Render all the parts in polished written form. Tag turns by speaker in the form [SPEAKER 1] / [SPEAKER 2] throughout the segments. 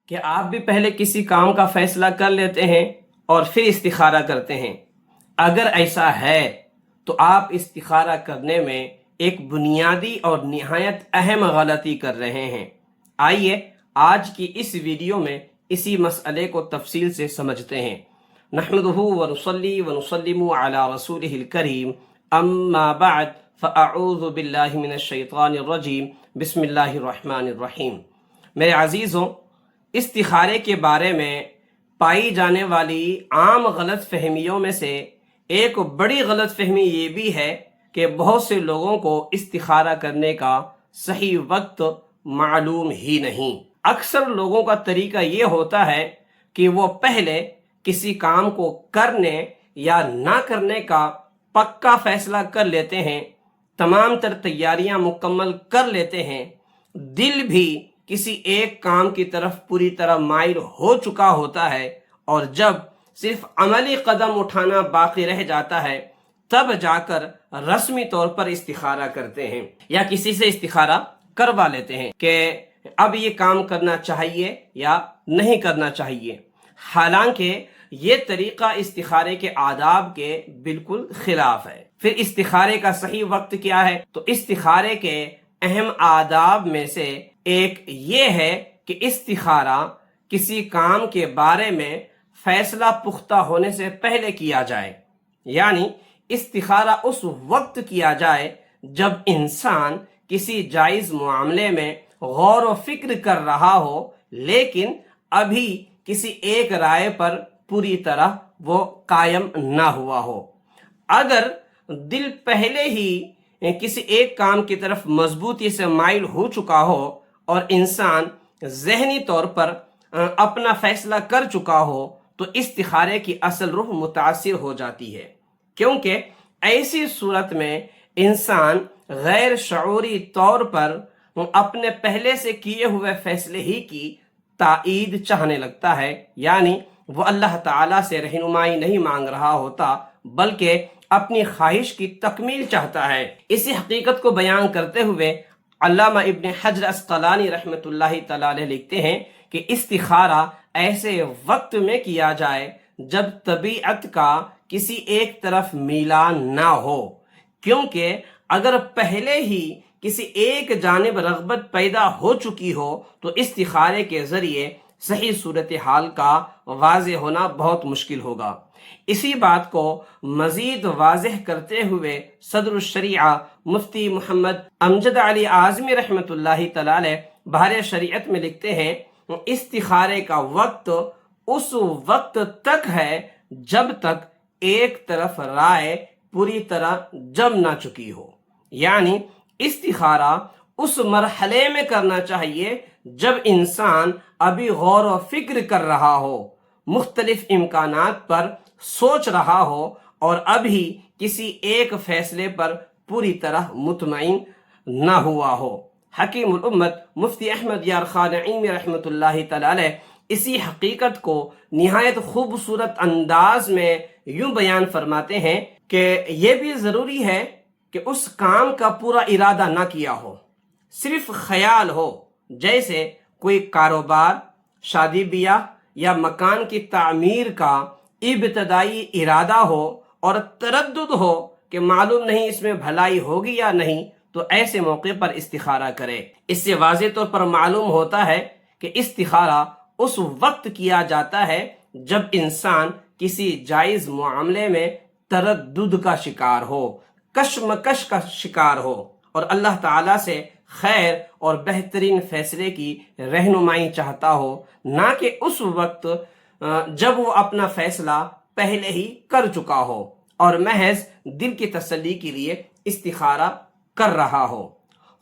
[SPEAKER 1] کہ آپ بھی پہلے کسی کام کا فیصلہ کر لیتے ہیں اور پھر استخارہ کرتے ہیں؟ اگر ایسا ہے تو آپ استخارہ کرنے میں ایک بنیادی اور نہایت اہم غلطی کر رہے ہیں۔ آئیے آج کی اس ویڈیو میں اسی مسئلے کو تفصیل سے سمجھتے ہیں۔ نحمدہ ونصلی ونسلم علی رسولہ الکریم، اما بعد فاعوذ باللہ من الشیطان الرجیم، بسم اللہ الرحمن الرحیم۔ میرے عزیزوں، استخارے کے بارے میں پائی جانے والی عام غلط فہمیوں میں سے ایک بڑی غلط فہمی یہ بھی ہے کہ بہت سے لوگوں کو استخارہ کرنے کا صحیح وقت معلوم ہی نہیں۔ اکثر لوگوں کا طریقہ یہ ہوتا ہے کہ وہ پہلے کسی کام کو کرنے یا نہ کرنے کا پکا فیصلہ کر لیتے ہیں، تمام تر تیاریاں مکمل کر لیتے ہیں، دل بھی کسی ایک کام کی طرف پوری طرح مائل ہو چکا ہوتا ہے، اور جب صرف عملی قدم اٹھانا باقی رہ جاتا ہے تب جا کر رسمی طور پر استخارہ کرتے ہیں یا کسی سے استخارہ کروا لیتے ہیں کہ اب یہ کام کرنا چاہیے یا نہیں کرنا چاہیے، حالانکہ یہ طریقہ استخارے کے آداب کے بالکل خلاف ہے۔ پھر استخارے کا صحیح وقت کیا ہے؟ تو استخارے کے اہم آداب میں سے ایک یہ ہے کہ استخارہ کسی کام کے بارے میں فیصلہ پختہ ہونے سے پہلے کیا جائے، یعنی استخارہ اس وقت کیا جائے جب انسان کسی جائز معاملے میں غور و فکر کر رہا ہو، لیکن ابھی کسی ایک رائے پر پوری طرح وہ قائم نہ ہوا ہو۔ اگر دل پہلے ہی کسی ایک کام کی طرف مضبوطی سے مائل ہو چکا ہو اور انسان ذہنی طور پر اپنا فیصلہ کر چکا ہو تو استخارے کی اصل روح متاثر ہو جاتی ہے، کیونکہ ایسی صورت میں انسان غیر شعوری طور پر اپنے پہلے سے کیے ہوئے فیصلے ہی کی تائید چاہنے لگتا ہے، یعنی وہ اللہ تعالیٰ سے رہنمائی نہیں مانگ رہا ہوتا بلکہ اپنی خواہش کی تکمیل چاہتا ہے۔ اسی حقیقت کو بیان کرتے ہوئے علامہ ابن حجر عسقلانی رحمۃ اللہ تعالیٰ علیہ لکھتے ہیں کہ استخارہ ایسے وقت میں کیا جائے جب طبیعت کا کسی ایک طرف میلان نہ ہو، کیونکہ اگر پہلے ہی کسی ایک جانب رغبت پیدا ہو چکی ہو تو استخارے کے ذریعے صحیح صورتحال کا واضح ہونا بہت مشکل ہوگا۔ اسی بات کو مزید واضح کرتے ہوئے صدر الشریعہ مفتی محمد امجد علی اعظمی رحمۃ اللہ تعالیٰ علیہ بحر شریعت میں لکھتے ہیں، استخارے کا وقت اس وقت تک ہے جب تک ایک طرف رائے پوری طرح جم نہ چکی ہو، یعنی استخارہ اس مرحلے میں کرنا چاہیے جب انسان ابھی غور و فکر کر رہا ہو، مختلف امکانات پر سوچ رہا ہو اور ابھی کسی ایک فیصلے پر پوری طرح مطمئن نہ ہوا ہو۔ حکیم الامت مفتی احمد یار خان نعیمی رحمۃ اللہ تعالی علیہ اسی حقیقت کو نہایت خوبصورت انداز میں یوں بیان فرماتے ہیں کہ یہ بھی ضروری ہے کہ اس کام کا پورا ارادہ نہ کیا ہو، صرف خیال ہو، جیسے کوئی کاروبار، شادی بیاہ یا مکان کی تعمیر کا ابتدائی ارادہ ہو اور تردد ہو کہ معلوم نہیں اس میں بھلائی ہوگی یا نہیں، تو ایسے موقع پر استخارہ کرے۔ اس سے واضح طور پر معلوم ہوتا ہے کہ استخارہ اس وقت کیا جاتا ہے جب انسان کسی جائز معاملے میں تردد کا شکار ہو، کشمکش کا شکار ہو اور اللہ تعالیٰ سے خیر اور بہترین فیصلے کی رہنمائی چاہتا ہو، نہ کہ اس وقت جب وہ اپنا فیصلہ پہلے ہی کر چکا ہو اور محض دل کی تسلی کے لیے استخارہ کر رہا ہو۔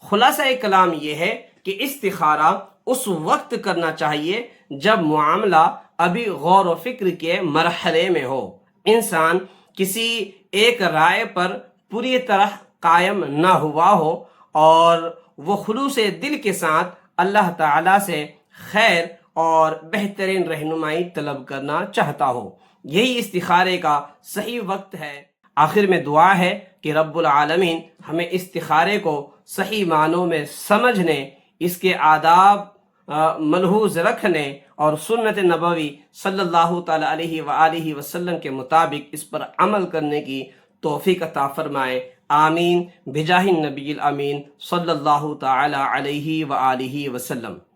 [SPEAKER 1] خلاصہ کلام یہ ہے کہ استخارہ اس وقت کرنا چاہیے جب معاملہ ابھی غور و فکر کے مرحلے میں ہو، انسان کسی ایک رائے پر پوری طرح قائم نہ ہوا ہو اور وہ خلوص دل کے ساتھ اللہ تعالیٰ سے خیر اور بہترین رہنمائی طلب کرنا چاہتا ہو۔ یہی استخارے کا صحیح وقت ہے۔ آخر میں دعا ہے کہ رب العالمین ہمیں استخارے کو صحیح معنوں میں سمجھنے، اس کے آداب ملحوظ رکھنے اور سنت نبوی صلی اللہ تعالی علیہ وآلہ وسلم کے مطابق اس پر عمل کرنے کی توفیق عطا فرمائے، آمین بجاہ النبی الامین صلی اللہ تعالی علیہ وآلہ وسلم۔